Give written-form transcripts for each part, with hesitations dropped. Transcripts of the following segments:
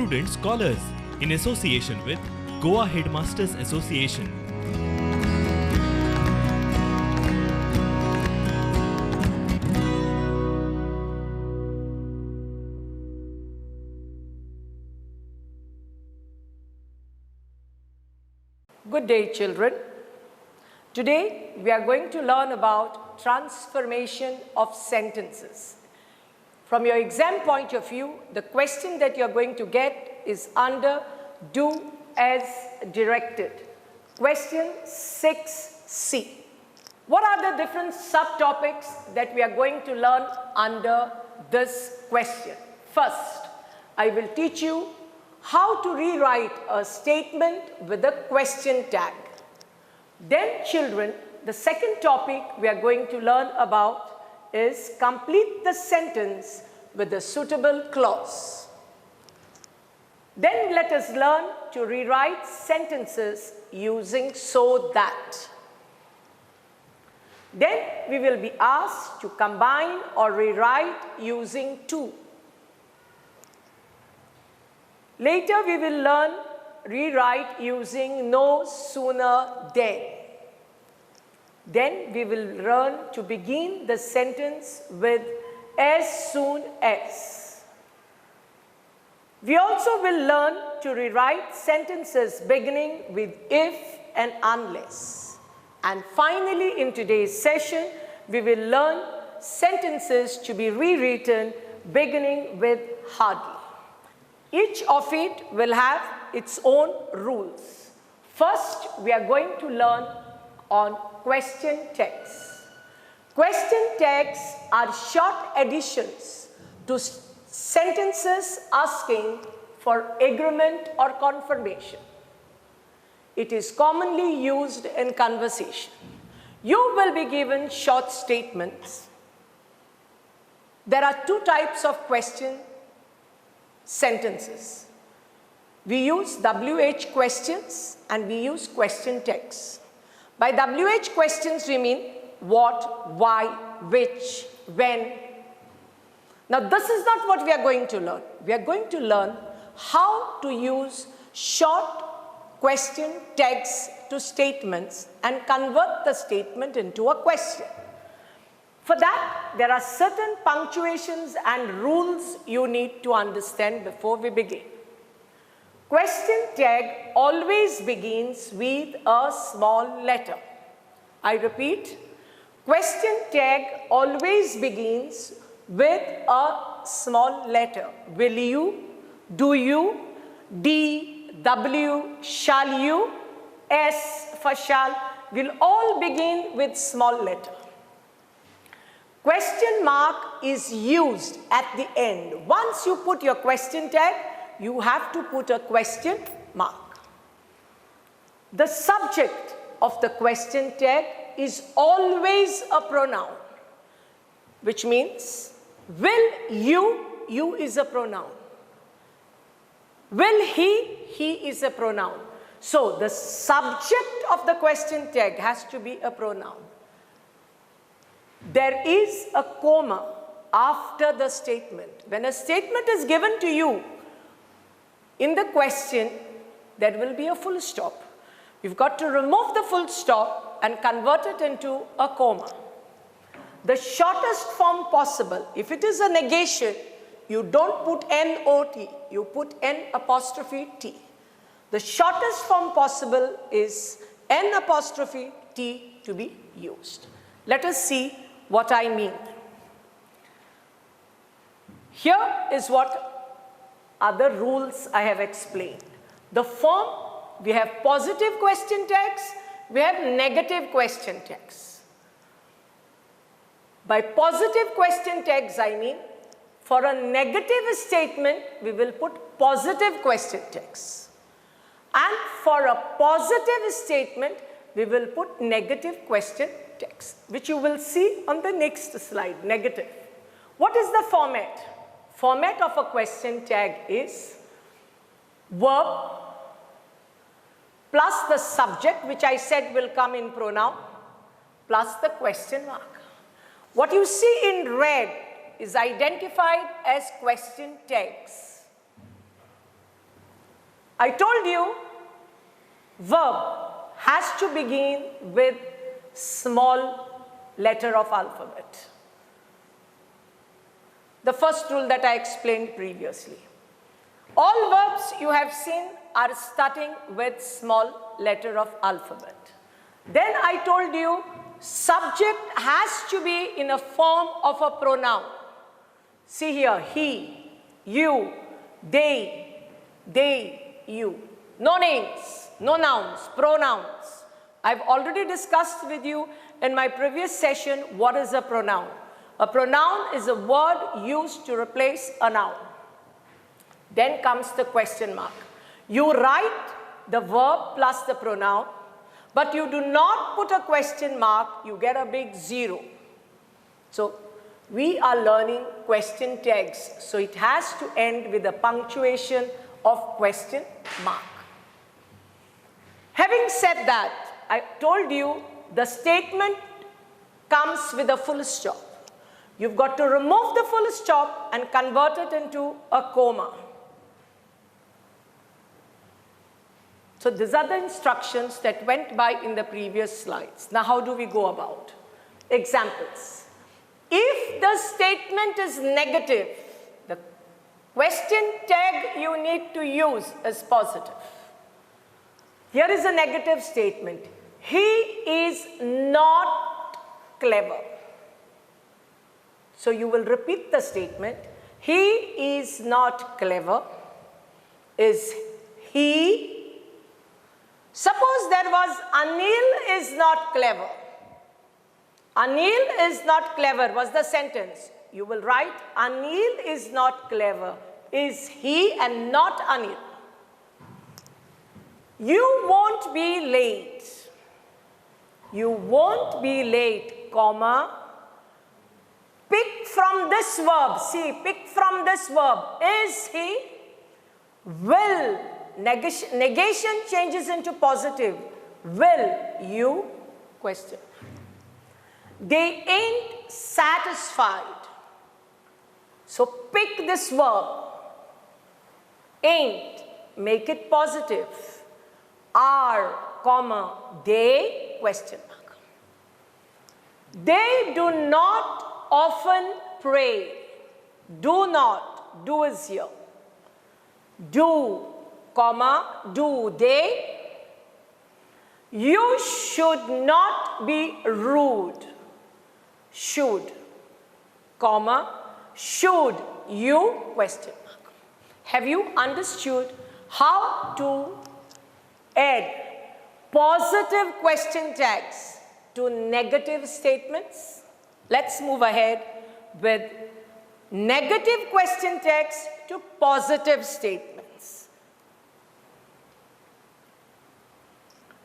Prudent Scholars in association with Goa Headmasters Association. Good day, children. Today, we are going to learn about transformation of sentences. From your exam point of view, the question that you're going to get is under do as directed. Question 6C. What are the different subtopics that we are going to learn under this question? First, I will teach you how to rewrite a statement with a question tag. Then, children, the second topic we are going to learn about is complete the sentence with a suitable clause. Then let us learn to rewrite sentences using so that. Then we will be asked to combine or rewrite using to. Later we will learn rewrite using no sooner than. Then we will learn to begin the sentence with as soon as. We also will learn to rewrite sentences beginning with if and unless. And finally, in today's session, we will learn sentences to be rewritten beginning with hardly. Each of it will have its own rules. First, we are going to learn on question tags. Question tags are short additions to sentences asking for agreement or confirmation. It is commonly used in conversation. You will be given short statements. There are two types of question sentences. We use WH questions and we use question tags. By WH questions we mean what, why, which, when. Now this is not what we are going to learn. We are going to learn how to use short question tags to statements and convert the statement into a question. For that, there are certain punctuations and rules you need to understand before we begin. Question tag always begins with a small letter. I repeat, question tag always begins with a small letter. Will you, do you, D, W, shall you, S for shall, will all begin with small letter. Question mark is used at the end. Once you put your question tag, you have to put a question mark. The subject of the question tag is always a pronoun, which means will you is a pronoun. Will he is a pronoun. So the subject of the question tag has to be a pronoun. There is a comma after the statement. When a statement is given to you in the question, there will be a full stop. You've got to remove the full stop and convert it into a comma. The shortest form possible, if it is a negation, you don't put N-O-T, you put N''T. The shortest form possible is N''T to be used. Let us see what I mean. Here is what other rules I have explained. The form, we have positive question tags, we have negative question tags. By positive question tags, I mean, for a negative statement, we will put positive question tags. And for a positive statement, we will put negative question tags, which you will see on the next slide, negative. What is the format? Format of a question tag is verb plus the subject, which I said will come in pronoun, plus the question mark. What you see in red is identified as question tags. I told you verb has to begin with small letter of alphabet. The first rule that I explained previously. All verbs you have seen are starting with small letter of alphabet. Then I told you subject has to be in a form of a pronoun. See here, he, you, they, you. No names, no nouns, pronouns. I've already discussed with you in my previous session what is a pronoun. A pronoun is a word used to replace a noun. Then comes the question mark. You write the verb plus the pronoun, but you do not put a question mark, you get a big 0. So we are learning question tags, so it has to end with a punctuation of question mark. Having said that, I told you the statement comes with a full stop. You've got to remove the full stop and convert it into a comma. So these are the instructions that went by in the previous slides. Now how do we go about? Examples. If the statement is negative, the question tag you need to use is positive. Here is a negative statement. He is not clever. So you will repeat the statement. He is not clever. Is he? Suppose there was Anil is not clever. Anil is not clever was the sentence. You will write Anil is not clever. Is he and not Anil. You won't be late. You won't be late, comma. Pick from this verb. See, pick from this verb. Is he? Will. Negation changes into positive. Will you? Question. They ain't satisfied. So pick this verb. Ain't. Make it positive. Are, comma, they, question mark. They do not often pray. Do not. Do is here. Do, comma, do they. You should not be rude. Should, comma, should you, question mark. Have you understood how to add positive question tags to negative statements? Let's move ahead with negative question tags to positive statements.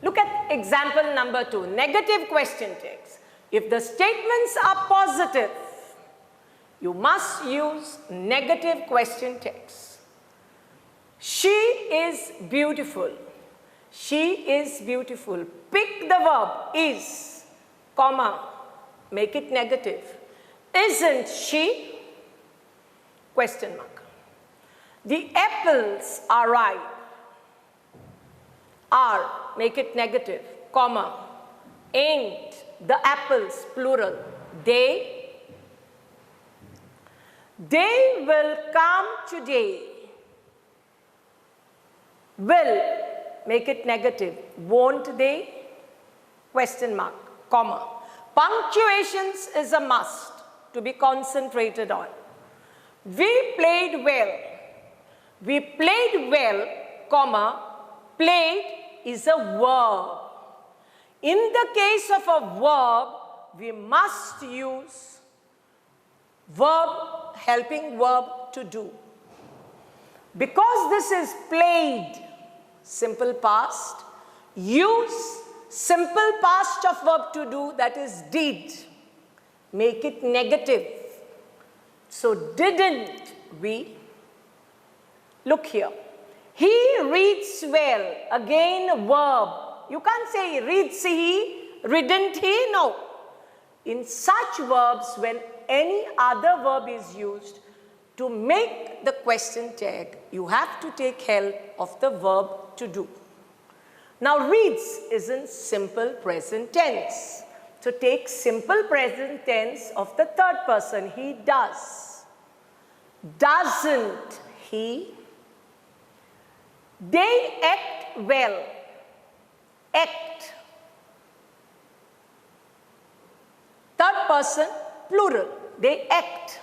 Look at example number 2, negative question tags. If the statements are positive, you must use negative question tags. She is beautiful. She is beautiful. Pick the verb is, comma, make it negative. Isn't she? Question mark. The apples are ripe. Are, make it negative, comma. Ain't, the apples, plural. They will come today. Will, make it negative. Won't they? Question mark, comma. Punctuations is a must to be concentrated on. We played well. We played well, comma. Played is a verb. In the case of a verb, we must use verb, helping verb to do. Because this is played, simple past, use simple past of verb to do, that is did. Make it negative. So didn't we? Look here. He reads well. Again, verb. You can't say reads he, readn't he? No. In such verbs, when any other verb is used, To make the question tag, you have to take help of the verb to do. Now, reads is in simple present tense. So, take simple present tense of the third person. He does. Doesn't he? They act well. Act. Third person, plural. They act.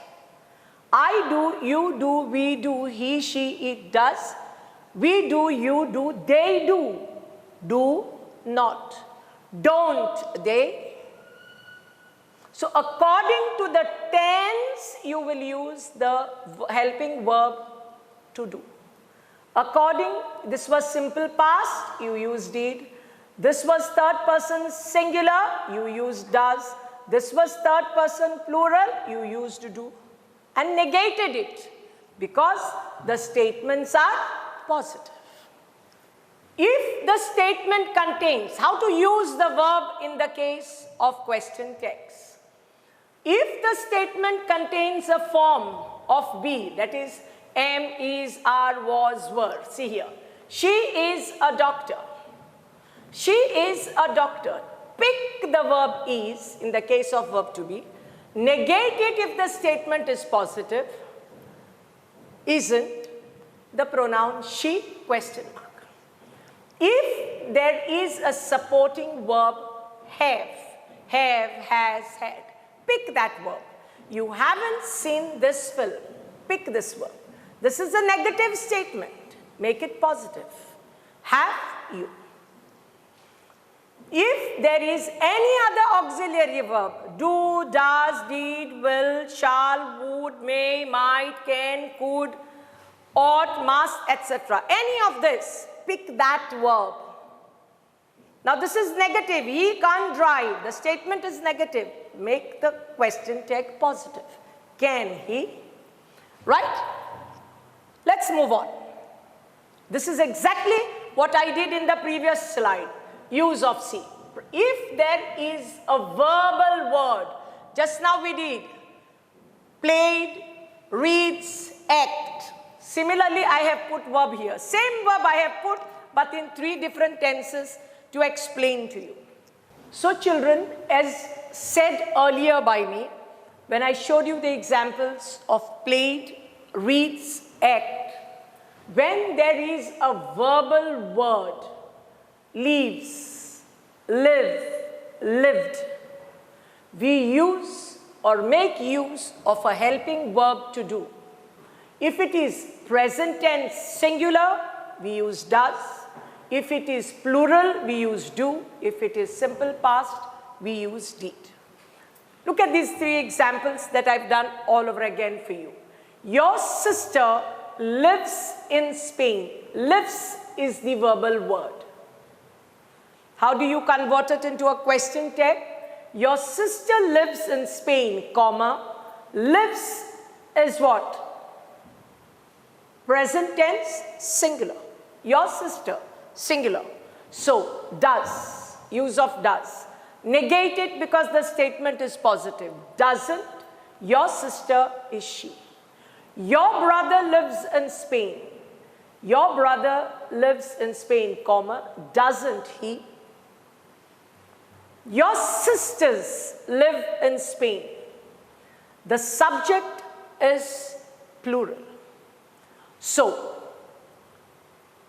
I do, you do, we do, he, she, it does. We do, you do, they do. Do not. Don't they? So according to the tense, you will use the helping verb to do. This was simple past, you use did. This was third person singular, you use does. This was third person plural, you used do. And negated it because the statements are positive. If the statement contains, how to use the verb in the case of question text. If the statement contains a form of be, that is am, is, are, was, were. See here. She is a doctor. She is a doctor. Pick the verb is in the case of verb to be. Negate it if the statement is positive. Isn't the pronoun she, question mark. If there is a supporting verb have, has, had, pick that verb. You haven't seen this film, pick this verb. This is a negative statement, make it positive. Have you. If there is any other auxiliary verb, do, does, did, will, shall, would, may, might, can, could, ought, must, etc. Any of this, pick that verb. Now this is negative, he can't drive, the statement is negative. Make the question tag positive. Can he? Right? Let's move on. This is exactly what I did in the previous slide. Use of see. If there is a verbal word, just now we did played, reads, act. Similarly, I have put verb here. Same verb I have put, but in 3 different tenses to explain to you. So children, as said earlier by me, when I showed you the examples of played, reads, act, when there is a verbal word, leaves, live, lived, we use or make use of a helping verb to do. If it is present tense singular, we use does. If it is plural, we use do. If it is simple past, we use did. Look at these 3 examples that I've done all over again for you. Your sister lives in Spain. Lives is the verbal word. How do you convert it into a question tag? Your sister lives in Spain, comma, lives is what? Present tense, singular. Your sister, singular. So, does, use of does. Negate it because the statement is positive. Doesn't, your sister is she. Your brother lives in Spain. Your brother lives in Spain, comma, doesn't he? Your sisters live in Spain. The subject is plural. So,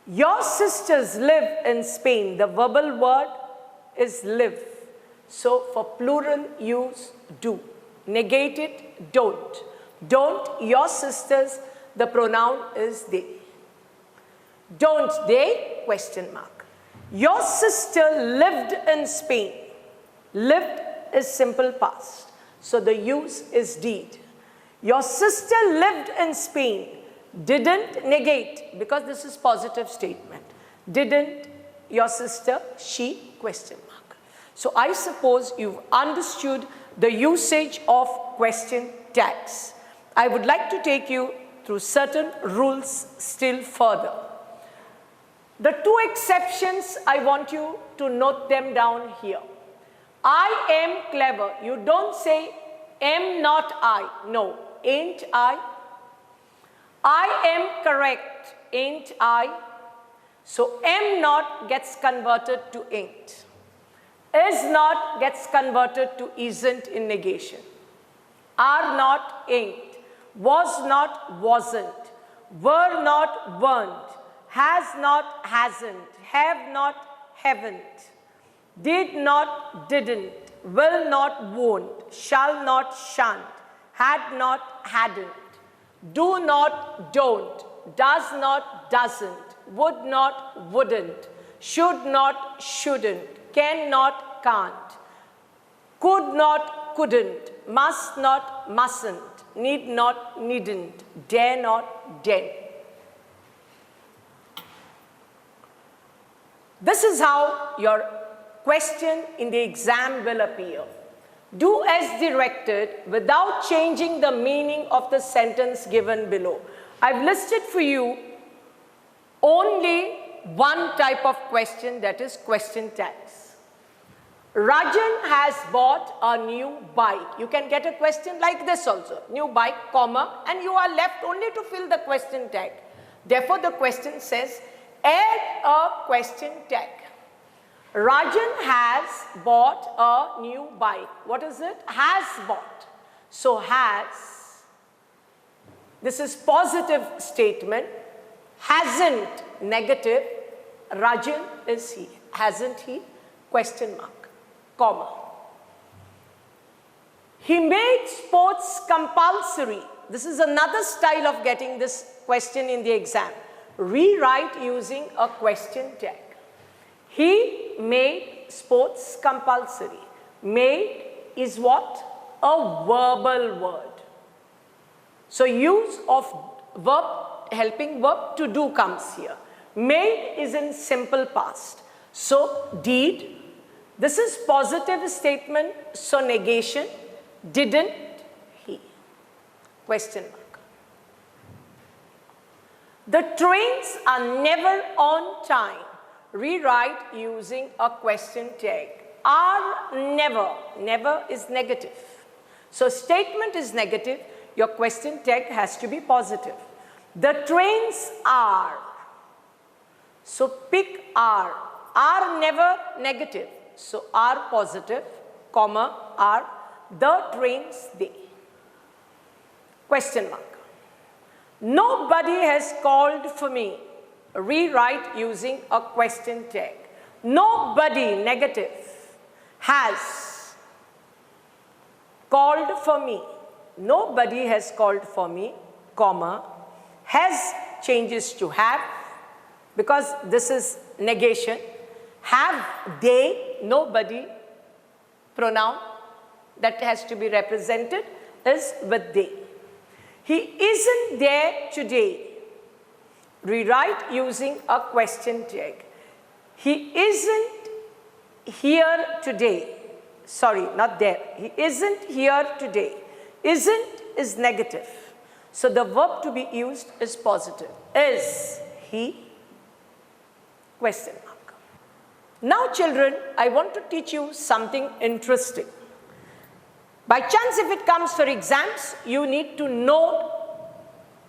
your sisters live in Spain. The verbal word is live. So, for plural, use do. Negate it, don't. Don't, your sisters, the pronoun is they. Don't they? Question mark. Your sister lived in Spain. Lived is simple past. So the use is did. Your sister lived in Spain. Didn't, negate, because this is positive statement. Didn't your sister, she, question mark. So I suppose you've understood the usage of question tags. I would like to take you through certain rules still further. The 2 exceptions, I want you to note them down here. I am clever. You don't say, am not I. No, ain't I? I am correct, ain't I? So am not gets converted to ain't. Is not gets converted to isn't in negation. Are not, ain't. Was not, wasn't. Were not, weren't. Has not, hasn't. Have not, haven't. Did not, didn't. Will not, won't. Shall not, shan't. Had not, hadn't. Do not, don't. Does not, doesn't. Would not, wouldn't. Should not, shouldn't. Cannot, can't. Could not, couldn't. Must not, mustn't. Need not, needn't. Dare not, daren't. This is how your question in the exam will appear. Do as directed without changing the meaning of the sentence given below. I've listed for you only one type of question, that is question tags. Rajan has bought a new bike. You can get a question like this also. New bike, comma, and you are left only to fill the question tag. Therefore, the question says, add a question tag. Rajan has bought a new bike. What is it? Has bought. So has. This is positive statement. Hasn't, negative. Rajan is he. Hasn't he? Question mark. Comma. He made sports compulsory. This is another style of getting this question in the exam. Rewrite using a question tag. He made sports compulsory. Made is what? A verbal word. So use of verb, helping verb to do comes here. Made is in simple past. So did. This is positive statement, so negation. Didn't he? Question mark. The trains are never on time. Rewrite using a question tag. Are never. Never is negative. So statement is negative. Your question tag has to be positive. The trains are. So pick are. Are never negative. So are positive, comma, are. The trains they. Question mark. Nobody has called for me. Rewrite using a question tag. Nobody, negative, has called for me. Nobody has called for me, comma. Has changes to have because this is negation. Have they, nobody, pronoun that has to be represented is with they. He isn't there today. Rewrite using a question tag. He isn't here today. Sorry, not there. He isn't here today. Isn't is negative. So the verb to be used is positive. Is he? Question mark. Now children, I want to teach you something interesting. By chance, if it comes for exams, you need to know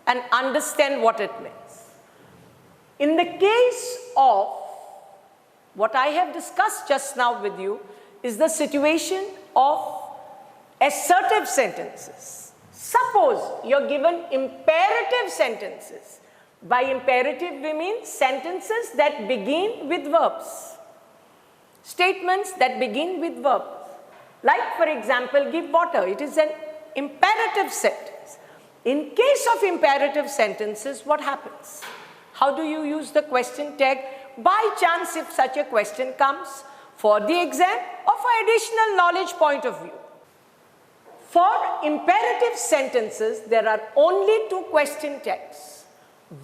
and understand what it means. In the case of what I have discussed just now with you is the situation of assertive sentences. Suppose you're given imperative sentences. By imperative we mean sentences that begin with verbs. Statements that begin with verbs. Like for example, give water. It is an imperative sentence. In case of imperative sentences, what happens? How do you use the question tag? By chance, if such a question comes for the exam or for additional knowledge point of view. For imperative sentences, there are only two question tags.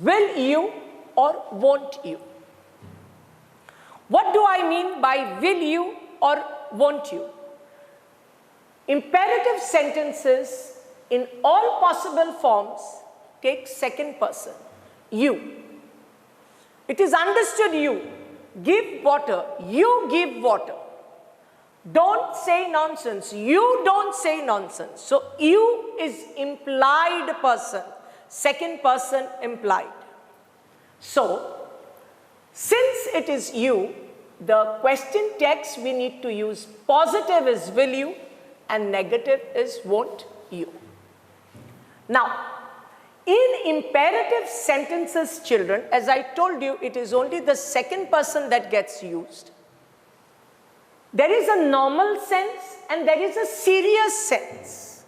Will you or won't you? What do I mean by will you or won't you? Imperative sentences in all possible forms take second person, you. It is understood you. Give water, you give water. Don't say nonsense, you don't say nonsense. So you is implied person. second person implied. So, since it is you, the question text we need to use positive is will you and negative is won't you. Now, in imperative sentences, children, as I told you, it is only the second person that gets used. There is a normal sense and there is a serious sense.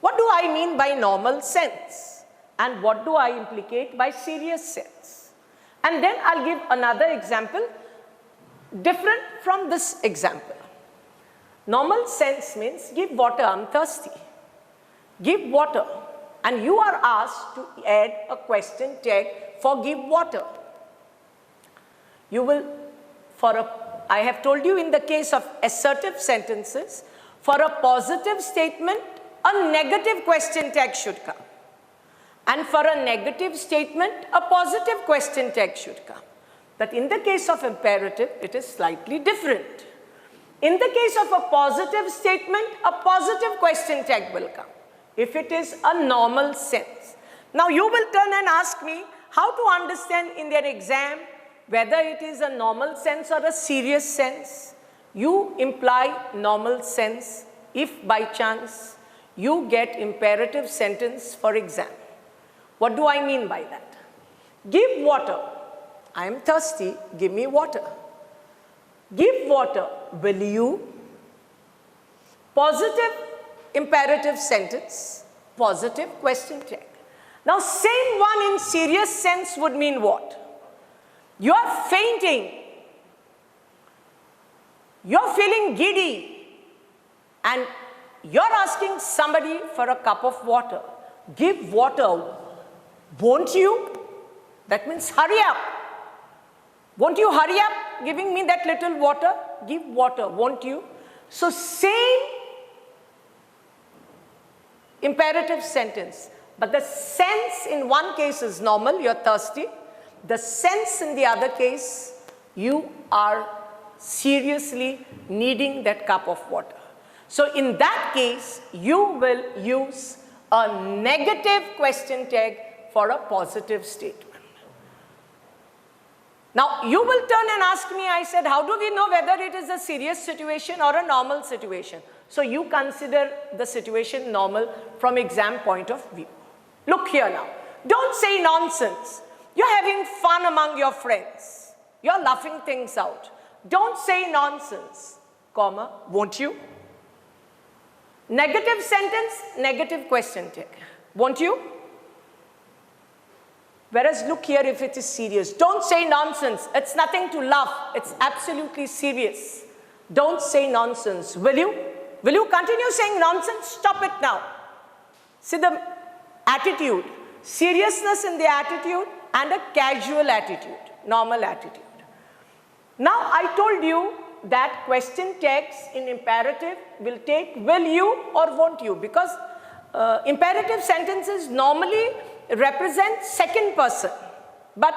What do I mean by normal sense? And what do I implicate by serious sense? And then I'll give another example different from this example. Normal sense means give water, I'm thirsty. Give water. And you are asked to add a question tag for give water. You will, I have told you in the case of assertive sentences, for a positive statement, a negative question tag should come. And for a negative statement, a positive question tag should come. But in the case of imperative, it is slightly different. In the case of a positive statement, a positive question tag will come, if it is a normal sense. Now you will turn and ask me how to understand in their exam whether it is a normal sense or a serious sense. You imply normal sense if by chance you get imperative sentence for exam. What do I mean by that? Give water. I am thirsty, give me water. Give water, will you? Positive imperative sentence, positive question tag. Now same one in serious sense would mean what? You are fainting. You're feeling giddy. And you're asking somebody for a cup of water. Give water. Won't you? That means hurry up. Won't you hurry up giving me that little water? Give water, won't you? So same imperative sentence, but the sense in one case is normal, you're thirsty. The sense in the other case, you are seriously needing that cup of water. So in that case, you will use a negative question tag for a positive statement. Now, you will turn and ask me, I said, how do we know whether it is a serious situation or a normal situation? So you consider the situation normal from exam point of view. Look here now. Don't say nonsense. You're having fun among your friends. You're laughing things out. Don't say nonsense, comma, won't you? Negative sentence, negative question tag. Won't you? Whereas look here if it is serious. Don't say nonsense. It's nothing to laugh. It's absolutely serious. Don't say nonsense. Will you? Will you continue saying nonsense? Stop it now. See the attitude. Seriousness in the attitude and a casual attitude, normal attitude. Now I told you that question tags in imperative will take will you or won't you, because imperative sentences normally represent second person, but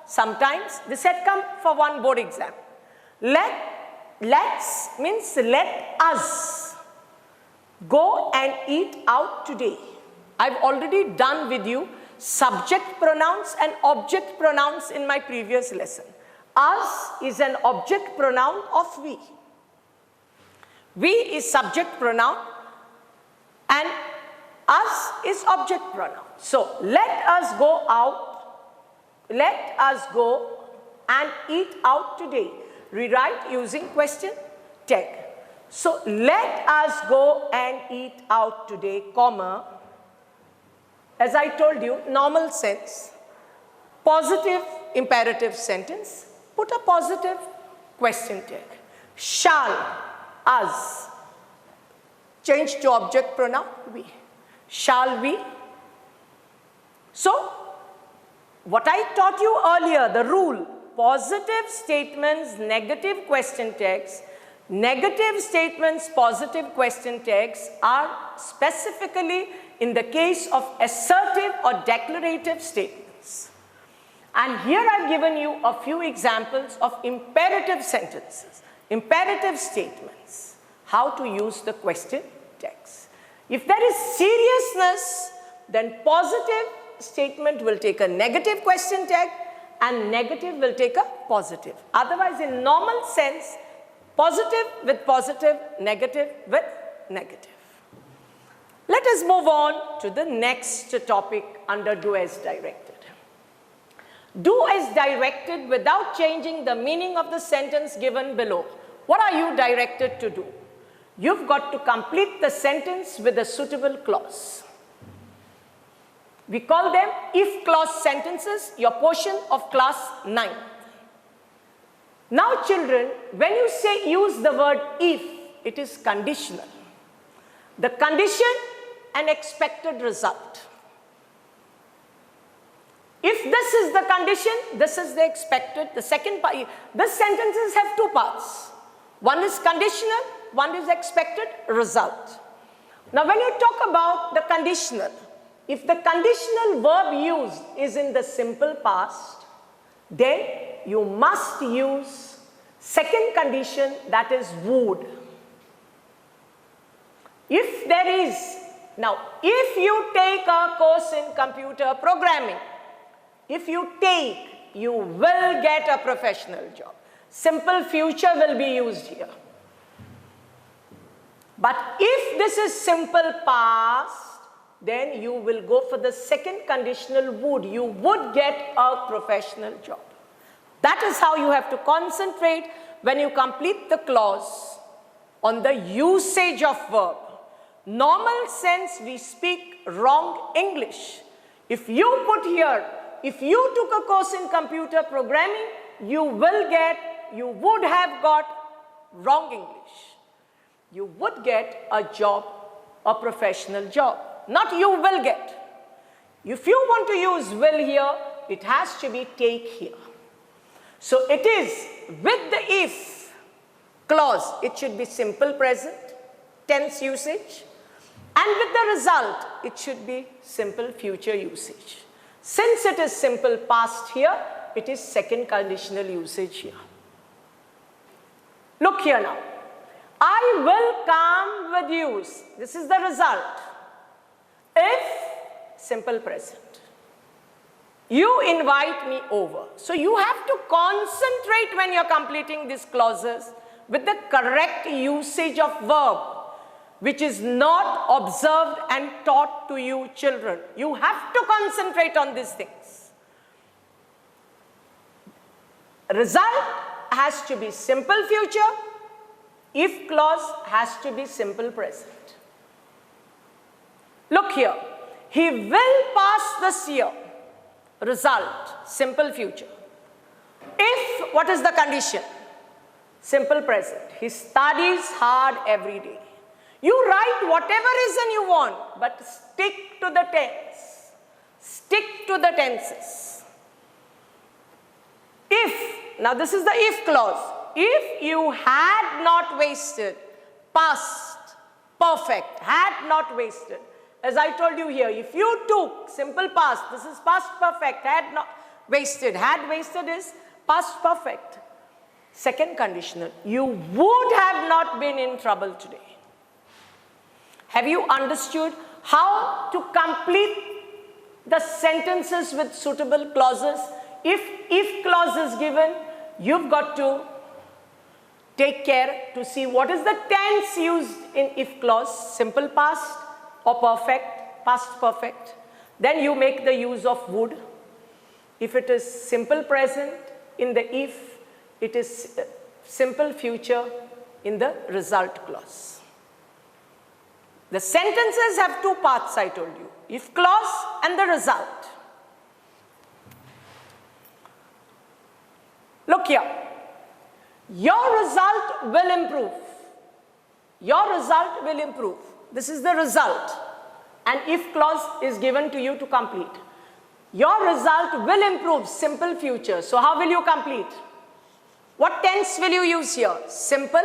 sometimes this had come for one board exam. Let's means let us go and eat out today. I've already done with you subject pronouns and object pronouns in my previous lesson. Us is an object pronoun of we. We is subject pronoun and us is object pronoun. So let us go out, let us go and eat out today. Rewrite using question tag. So let us go and eat out today, comma, as I told you, normal sense, positive imperative sentence, put a positive question tag. Shall, us, change to object pronoun, we. Shall we? So, what I taught you earlier, the rule, positive statements, negative question tags, negative statements, positive question tags are specifically in the case of assertive or declarative statements. And here I've given you a few examples of imperative sentences, imperative statements, how to use the question tags. If there is seriousness, then positive statement will take a negative question tag and negative will take a positive. Otherwise, in normal sense, positive with positive, negative with negative. Let us move on to the next topic under do as directed. Do as directed without changing the meaning of the sentence given below. What are you directed to do? You've got to complete the sentence with a suitable clause. We call them if clause sentences, your portion of class 9. Now children, when you say use the word if, it is conditional. The condition and expected result. If this is the condition, this is the expected, the second part. The sentences have two parts. One is conditional, one is expected result. Now when you talk about the conditional, if the conditional verb used is in the simple past, then you must use second condition, that is would. If there is, now if you take a course in computer programming, if you take, you will get a professional job. Simple future will be used here. But if this is simple past, then you will go for the second conditional would. You would get a professional job. That is how you have to concentrate when you complete the clause on the usage of verb. Normal sense, we speak wrong English. If you put here, if you took a course in computer programming, you would have got wrong English. You would get a job, a professional job. Not you will get. If you want to use will here, it has to be take here. So it is with the if clause, it should be simple present, tense usage, and with the result, it should be simple future usage. Since it is simple past here, it is second conditional usage here. Look here now. I will come with you. This is the result. If simple present. You invite me over. So you have to concentrate when you're completing these clauses with the correct usage of verb, which is not observed and taught to you children. You have to concentrate on these things. Result has to be simple future. If clause has to be simple present. Look here. He will pass this year. Result, simple future. If, what is the condition? Simple present. He studies hard every day. You write whatever reason you want, but stick to the tense. Stick to the tenses. If, now this is the if clause. If you had not wasted, past, perfect, had not wasted. As I told you here, if you took simple past, this is past perfect, had not wasted. Had wasted is past perfect. Second conditional, you would have not been in trouble today. Have you understood how to complete the sentences with suitable clauses? If clause is given, you've got to take care to see what is the tense used in if clause, simple past or perfect, past perfect. Then you make the use of would. If it is simple present in the if, it is simple future in the result clause. The sentences have two parts, I told you, if clause and the result. Look here. Your result will improve. Your result will improve. This is the result. And if clause is given to you to complete. Your result will improve, simple future. So how will you complete? What tense will you use here? Simple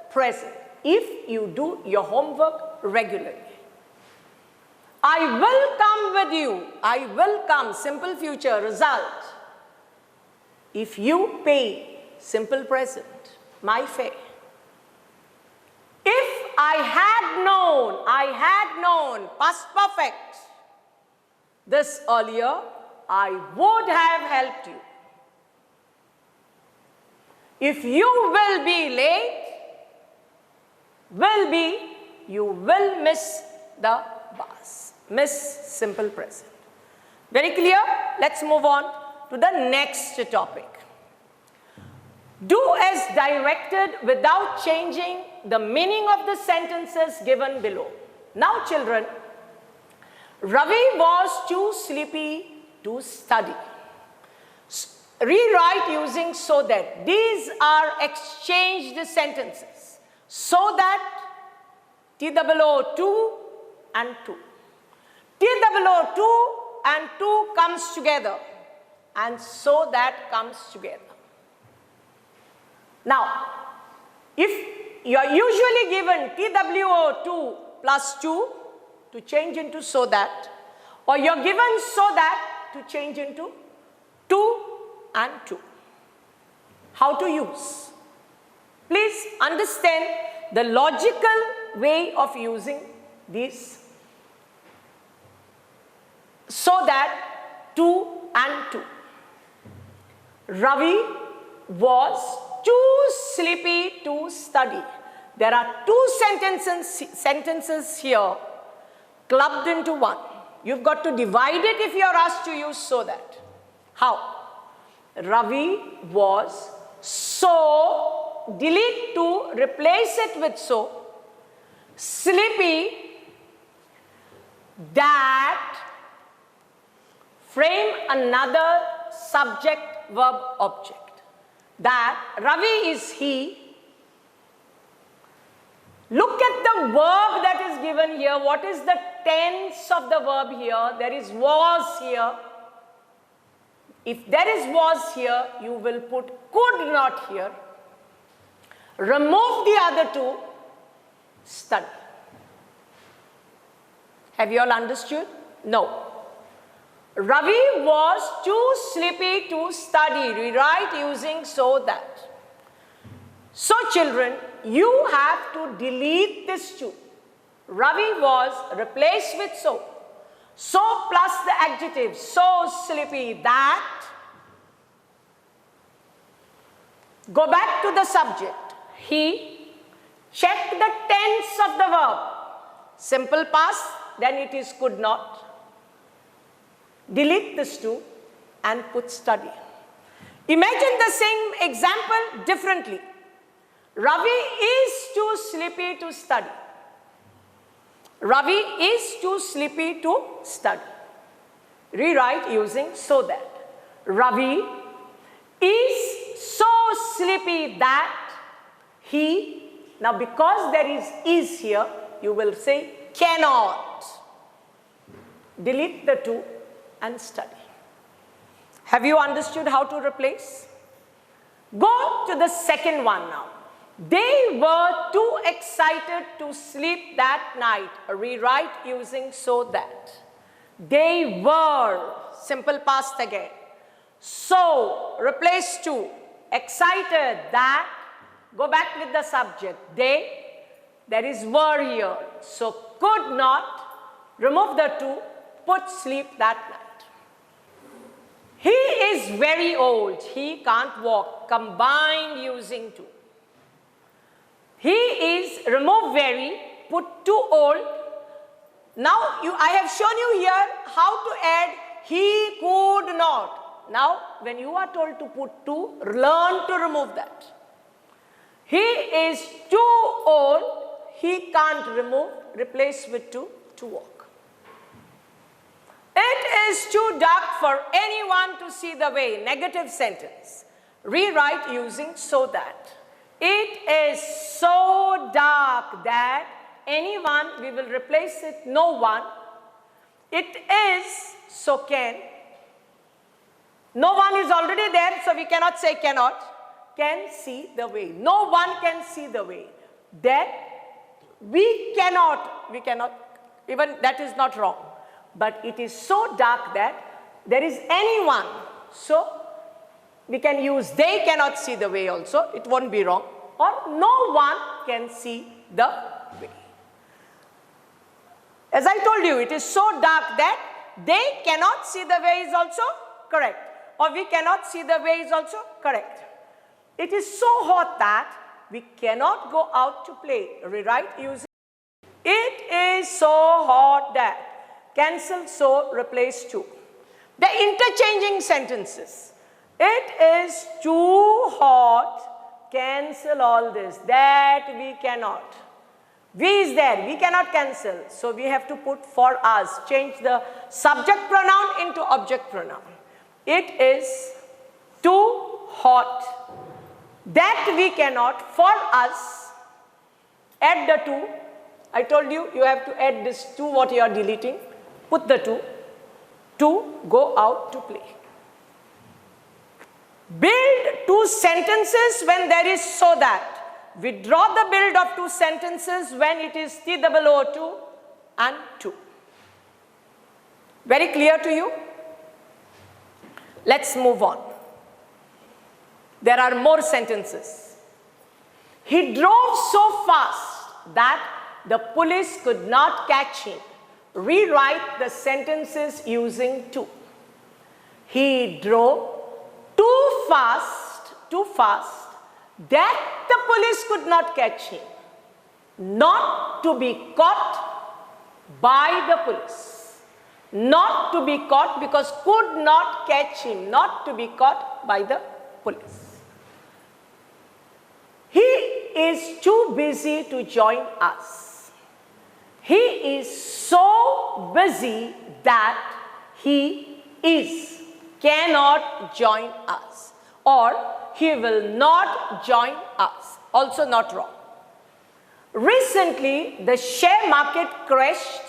present. If you do your homework regularly. I will come with you. I will come, simple future, result. If you pay, simple present, my fare. If I had known, past perfect. this earlier, I would have helped you. If you will be late, you will miss the bus. Miss simple present. Very clear? Let's move on to the next topic. Do as directed without changing the meaning of the sentences given below. Now children, Ravi was too sleepy to study. Rewrite using so that. These are exchanged sentences. So that, TOO and to. TOO and to comes together, and so that comes together. Now, if you are usually given TWO2 plus 2 to change into so that, or you are given so that to change into to and to. How to use? Please understand the logical way of using these. So that, to and to. Ravi was too sleepy to study. There are two sentences here clubbed into one. You've got to divide it if you are asked to use so that. How? Ravi was so, delete to, replace it with so, sleepy that, frame another subject verb object. That Ravi is he. Look at the verb that is given here. What is the tense of the verb here? There is was here. If there is was here, you will put could not here. Remove the other two, study. Have you all understood? No. Ravi was too sleepy to study. Rewrite using so that. So children, you have to delete this two. Ravi was replaced with so. So plus the adjective, so sleepy that. Go back to the subject. He. Check the tense of the verb. Simple past, then it is could not. Delete this two and put study. Imagine the same example differently. Ravi is too sleepy to study. Ravi is too sleepy to study. Rewrite using so that. Ravi is so sleepy that he, now because there is here, you will say cannot. Delete the two and study. Have you understood how to replace? Go to the second one now. They were too excited to sleep that night. Rewrite using so that. They were, simple past again. So, replace to, excited that, go back with the subject. They, there is were here. So, could not, remove the two, put sleep that night. He is very old. He can't walk. Combined using to. He is, remove very, put too old. Now, I have shown you here how to add he could not. Now, when you are told to put to, learn to remove that. He is too old. He can't remove, replace with to walk. It is too dark for anyone to see the way. Negative sentence. Rewrite using so that. It is so dark that anyone, we will replace it, no one. It is, so can. No one is already there, so we cannot say cannot. Can see the way. No one can see the way. That we cannot, even that is not wrong. But it is so dark that there is anyone. So, we can use they cannot see the way also. It won't be wrong. Or no one can see the way. As I told you, it is so dark that They cannot see the way is also correct. Or we cannot see the way is also correct. It is so hot that we cannot go out to play. Rewrite using. It is so hot that. Cancel so, replace to. The interchanging sentences. It is too hot. Cancel all this. That we cannot. We is there. We cannot cancel. So we have to put for us. Change the subject pronoun into object pronoun. It is too hot. That we cannot. For us. Add the two. I told you, you have to add this to what you are deleting. Put the two. To go out to play. Build two sentences when there is so that. Withdraw the build of two sentences when it is TOO and to. Very clear to you? Let's move on. There are more sentences. He drove so fast that the police could not catch him. Rewrite the sentences using to. He drove too fast that the police could not catch him. Not to be caught by the police. Not to be caught because could not catch him. Not to be caught by the police. He is too busy to join us. He is so busy that he cannot join us. Or he will not join us. Also not wrong. Recently, the share market crashed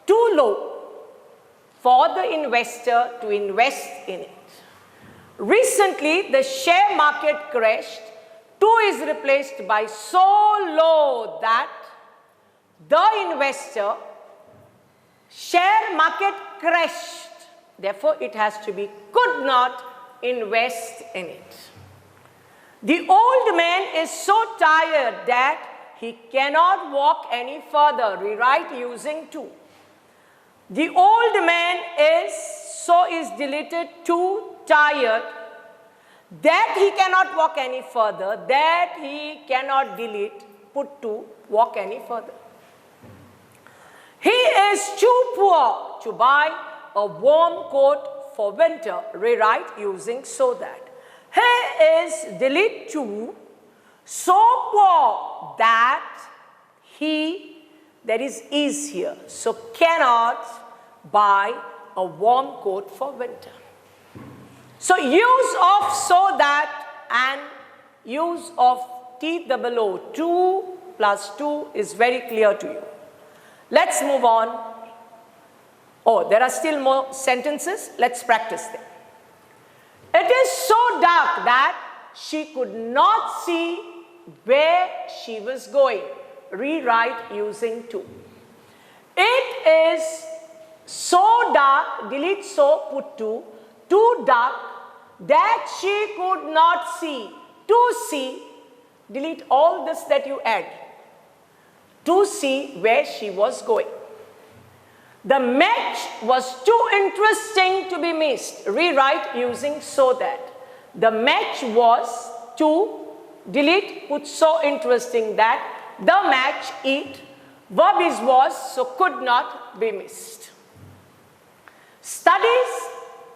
too low for the investor to invest in it. Recently, the share market crashed. Too is replaced by so low that the investor, share market crashed. Therefore, it has to be could not invest in it. The old man is so tired that he cannot walk any further. Rewrite using to. The old man is deleted too tired that he cannot walk any further. That he cannot delete, put to walk any further. He is too poor to buy a warm coat for winter. Rewrite using so that. He is delete to so poor that he, there is here, so cannot buy a warm coat for winter. So use of so that and use of TOO, 2 plus 2 is very clear to you. Let's move on. Oh, there are still more sentences. Let's practice them. It is so dark that she could not see where she was going. Rewrite using to. It is so dark, delete so, put to, too dark that she could not see. To see, delete all this that you add. To see where she was going. The match was too interesting to be missed. Rewrite using so that. The match was too, delete, put so interesting that. The match, it, verb is was, so could not be missed. Studies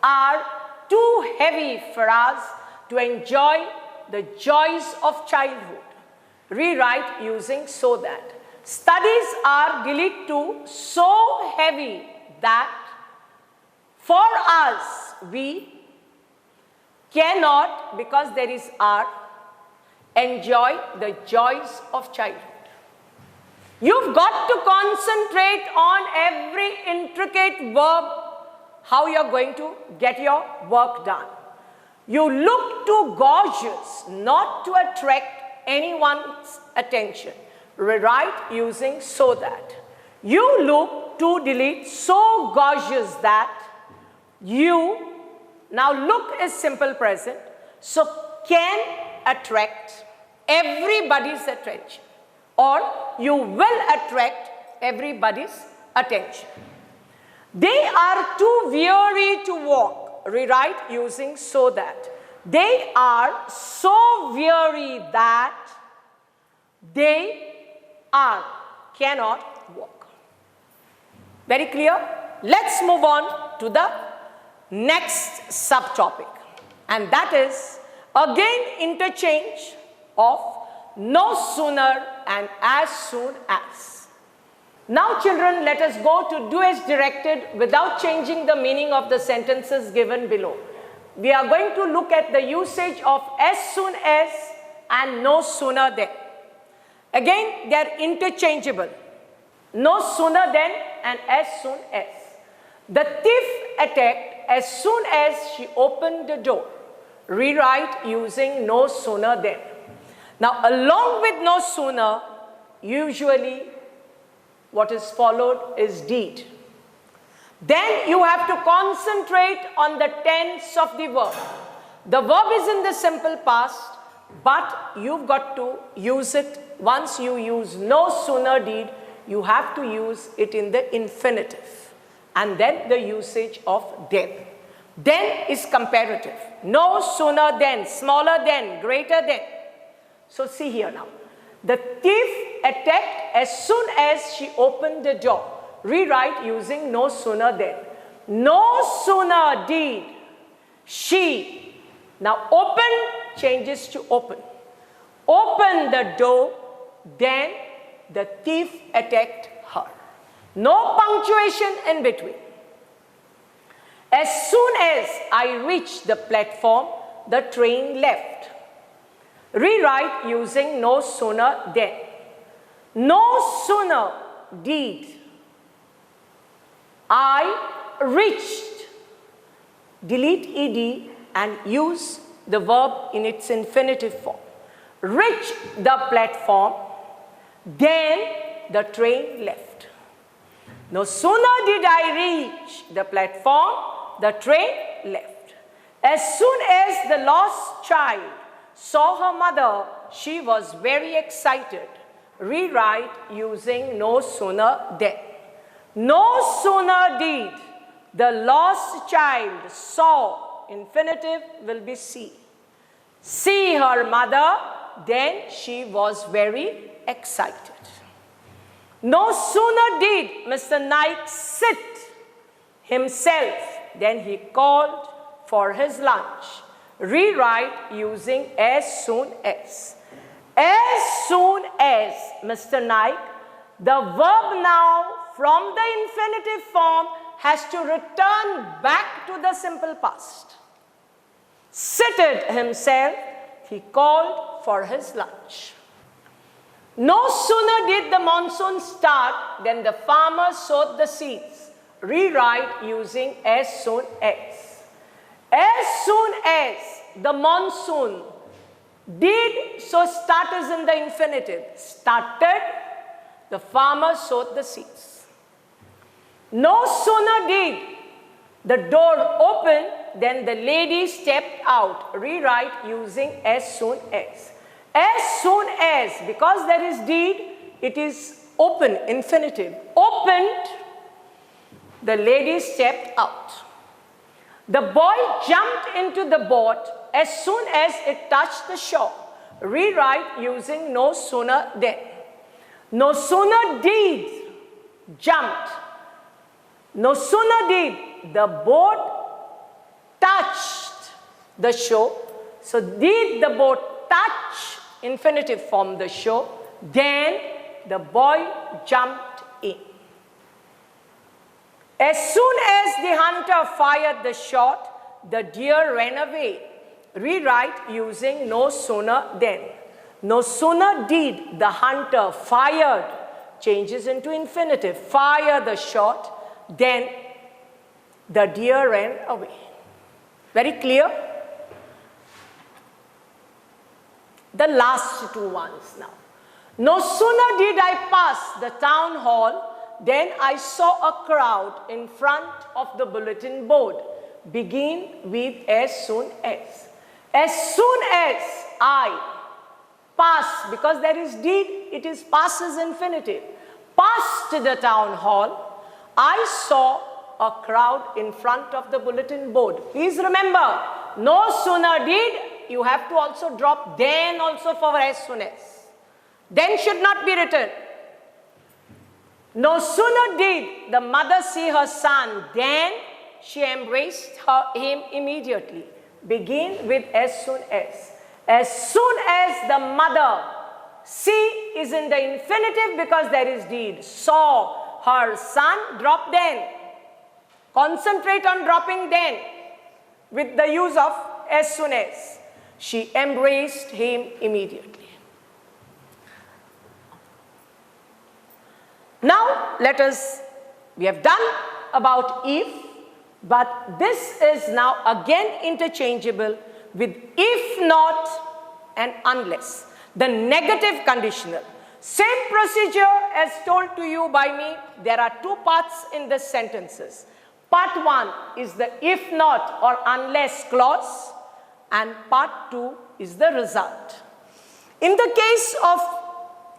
are too heavy for us to enjoy the joys of childhood. Rewrite using so that. Studies are delete to so heavy that for us we cannot, because there is are, enjoy the joys of childhood. You've got to concentrate on every intricate verb, how you're going to get your work done. You look too gorgeous not to attract anyone's attention. Rewrite using so that. You look to delete so gorgeous that you, now look is simple present, so can attract everybody's attention, or you will attract everybody's attention. They are too weary to walk. Rewrite using so that. They are so weary that they cannot walk. Very clear? Let's move on to the next subtopic. And that is again interchange of no sooner and as soon as. Now children, let us go to do as directed without changing the meaning of the sentences given below. We are going to look at the usage of as soon as and no sooner than. Again, they are interchangeable. No sooner than and as soon as. The thief attacked as soon as she opened the door. Rewrite using no sooner than. Now, along with no sooner, usually what is followed is deed. Then you have to concentrate on the tense of the verb. The verb is in the simple past, but you've got to use it. Once you use no sooner deed, you have to use it in the infinitive. And then the usage of then. Then is comparative. No sooner than, smaller than, greater than. So see here now. The thief attacked as soon as she opened the door. Rewrite using no sooner than. No sooner did she. Now open changes to open. Open the door, then the thief attacked her. No punctuation in between. As soon as I reached the platform, the train left. Rewrite using no sooner than. No sooner did I reached. Delete ed and use the verb in its infinitive form. Reach the platform, then the train left. No sooner did I reach the platform, the train left. As soon as the lost child saw her mother, she was very excited. Rewrite using no sooner than. No sooner did the lost child saw, infinitive will be see her mother, then she was very excited. No sooner did Mr. Naik sit himself, then he called for his lunch. Rewrite using as soon as. As soon as Mr. Naik, the verb now from the infinitive form has to return back to the simple past. Seated himself, he called for his lunch. No sooner did the monsoon start than the farmer sowed the seeds. Rewrite using as soon as. As soon as the monsoon did, so start is in the infinitive. Started, the farmer sowed the seeds. No sooner did the door open than the lady stepped out. Rewrite using as soon as. As soon as, because there is deed, it is open, infinitive. Opened, the lady stepped out. The boy jumped into the boat as soon as it touched the shore. Rewrite using no sooner than. No sooner did jumped. No sooner did the boat touched the shore. So did the boat touch, infinitive form, the shore, then the boy jumped in. As soon as the hunter fired the shot, the deer ran away. Rewrite using no sooner than. No sooner did the hunter fired, changes into infinitive, fire the shot, then the deer ran away. Very clear? The last two ones now. No sooner did I pass the town hall, then I saw a crowd in front of the bulletin board. Begin with as soon as. As soon as I pass, because there is deed, it is passes infinitive. Passed the town hall, I saw a crowd in front of the bulletin board. Please remember, no sooner did, you have to also drop then also for as soon as. Then should not be written. No sooner did the mother see her son, then she embraced him immediately. Begin with as soon as. As soon as the mother, see is in the infinitive because there is deed. Saw her son, drop then. Concentrate on dropping then with the use of as soon as. She embraced him immediately. Now we have done about if, but this is now again interchangeable with if not and unless. The negative conditional. Same procedure as told to you by me. There are two parts in the sentences. Part 1 is the if not or unless clause, and part 2 is the result. In the case of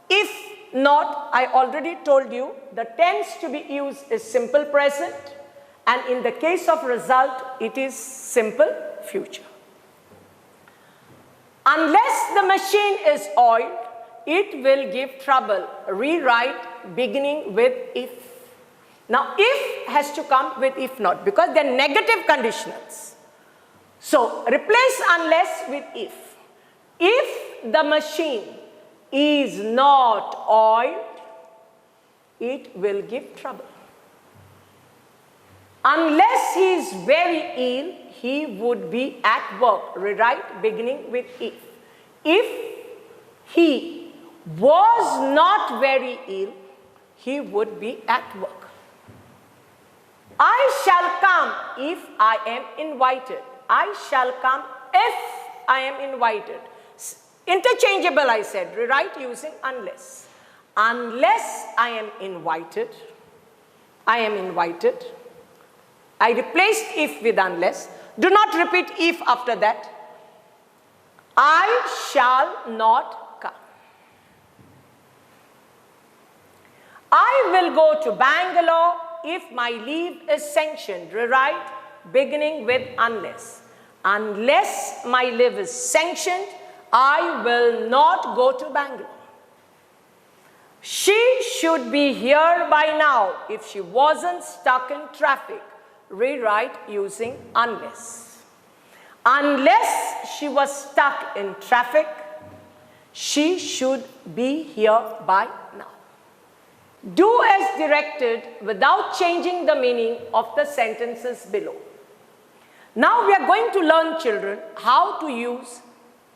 if not, I already told you the tense to be used is simple present, and in the case of result, it is simple future. Unless the machine is oiled, it will give trouble. Rewrite beginning with if. Now, if has to come with if not because they are negative conditionals. So, replace unless with if. If the machine is not oiled, it will give trouble. Unless he is very ill, he would be at work. Rewrite beginning with if. If he was not very ill, he would be at work. I shall come if I am invited. I shall come if I am invited. Interchangeable, I said. Rewrite using unless. Unless I am invited, I am invited. I replaced if with unless. Do not repeat if after that. I shall not come. I will go to Bangalore if my leave is sanctioned. Rewrite beginning with unless. Unless my leave is sanctioned, I will not go to Bangalore. She should be here by now if she wasn't stuck in traffic. Rewrite using unless. Unless she was stuck in traffic, she should be here by now. Do as directed without changing the meaning of the sentences below. Now we are going to learn, children, how to use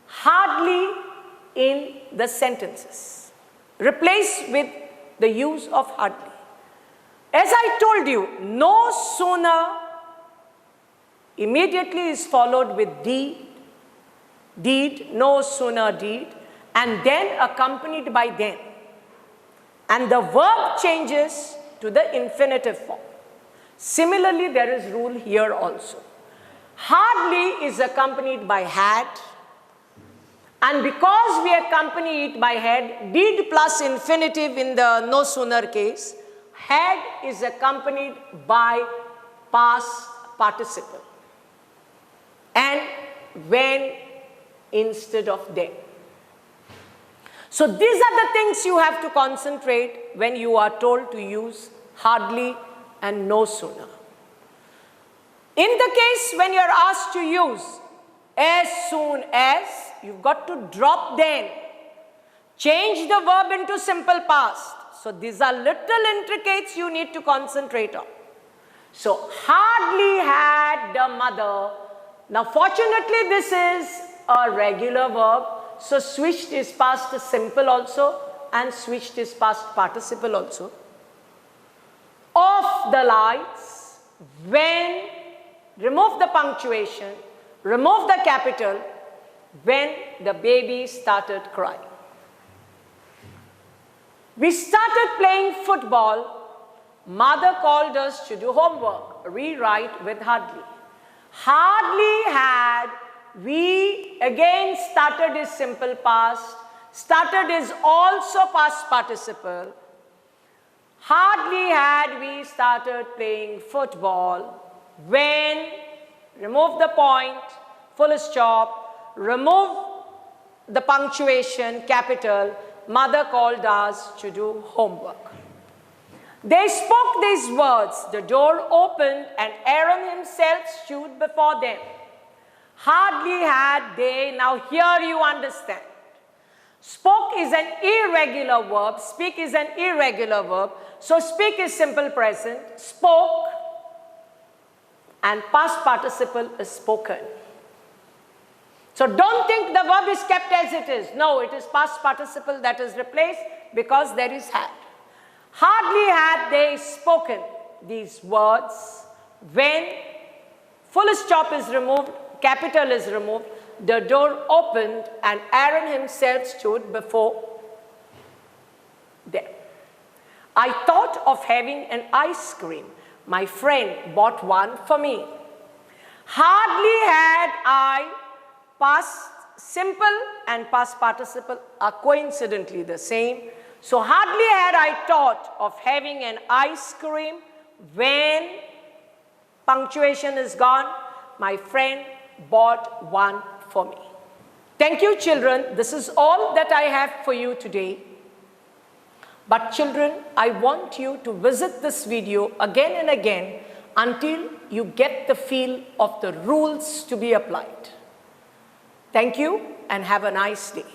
hardly in the sentences. Replace with the use of hardly. As I told you, no sooner immediately is followed with deed, no sooner deed, and then accompanied by then. And the verb changes to the infinitive form. Similarly, there is rule here also. Hardly is accompanied by had, and because we accompany it by had, did plus infinitive in the no sooner case, had is accompanied by past participle and when instead of then. So these are the things you have to concentrate when you are told to use hardly and no sooner. In the case when you are asked to use as soon as, you've got to drop then. Change the verb into simple past. So these are little intricates you need to concentrate on. So hardly had the mother. Now fortunately this is a regular verb. So switched is past simple also and switched is past participle also. Off the lights when, remove the punctuation, remove the capital, when the baby started crying. We started playing football. Mother called us to do homework. Rewrite with hardly. Hardly had. We again started is simple past. Started is also past participle. Hardly had we started playing football when, remove the point, full stop, remove the punctuation, capital, mother called us to do homework. They spoke these words, the door opened and Aaron himself stood before them. Hardly had they, now here you understand. Spoke is an irregular verb, speak is an irregular verb. So speak is simple present, spoke, and past participle is spoken. So don't think the verb is kept as it is. No, it is past participle that is replaced because there is had. Hardly had they spoken these words when full stop is removed, capital is removed, the door opened and Aaron himself stood before them. I thought of having an ice cream. My friend bought one for me. Hardly had I, past simple and past participle are coincidentally the same. So hardly had I thought of having an ice cream when punctuation is gone, my friend bought one for me. Thank you, children. This is all that I have for you today. But children, I want you to visit this video again and again until you get the feel of the rules to be applied. Thank you and have a nice day.